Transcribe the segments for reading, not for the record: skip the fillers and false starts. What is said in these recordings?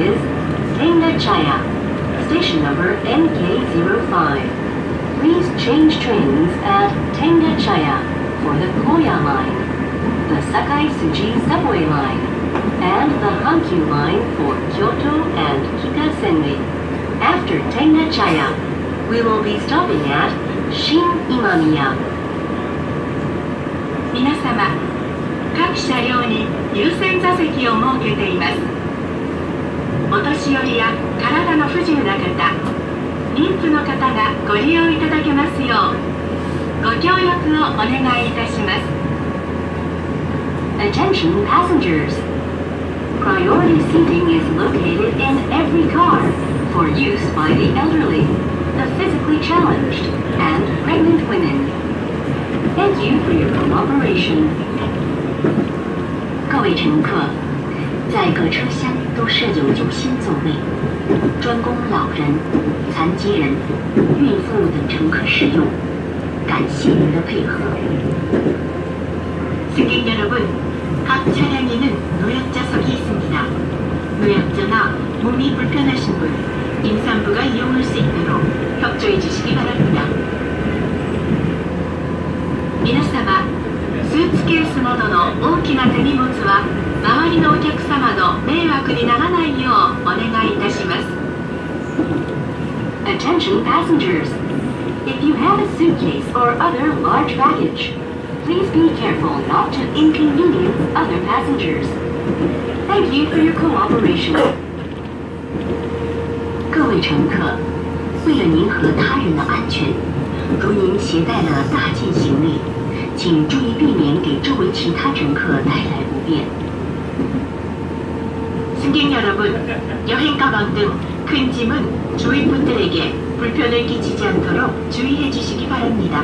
is Tengachaya, station number NK05. Please change trains at Tengachaya for the Koya line, the Sakai-Suji subway line, and the Hankyu line for Kyoto and Kita Senri. After Tengachaya, we will be stopping at Shin Imamiya. 皆様、各車両に優先座席を設けています。お年寄りや体の不自由な方、妊婦の方がご利用いただけますようご協力をお願いいたします。 Attention passengers! Priority seating is located in every car for use by the elderly, the physically challenged, and pregnant women. Thank you for your cooperation. 各位乘客，在各车厢都设有优先座位，专供老人、残疾人、孕妇等乘客使用。感谢您的配合。 승객 여러분, 각 차량에는 노약자석이 있습니다. 노약자나 몸이 불편하신 분, 임산부가 이용할 수 있도록 협조해 주시기 바랍니다. 皆様、スーツケースなどの大きな手荷物は周りのお客様の迷惑にならないようお願いいたします。 Attention passengers! If you have a suitcase or other large baggage, please be careful not to inconvenience other passengers. Thank you for your cooperation. 各位乘客，为了您和他人的安全，如您携带了大件行李，请注意避免给周围其他乘客带来不便。 승객 여러분, 여행 가방 등 큰 짐은 주위 분들에게 불편을 끼치지 않도록 주의해 주시기 바랍니다.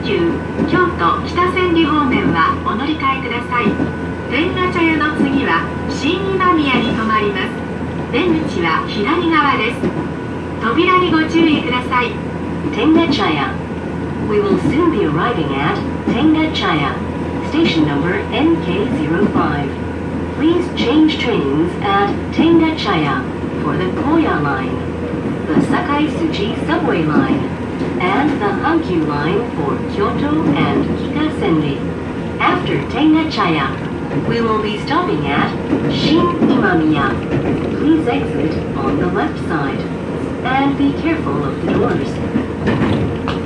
急京都北千里方面はお乗り換えください。天下茶屋の次は新今宮に停まります。出口は左側です。扉にご注意ください。 Tenga Chaya. We will soon be arriving at Tenga Chaya, station number NK05. Please change trains at Tenga Chaya for the Koya line, the Sakai-Suchi subway line, and the Hankyu line for Kyoto and Kitasenri. After Tenga Chaya, we will be stopping at Shin Imamiya. Please exit on the left side and be careful of the doors.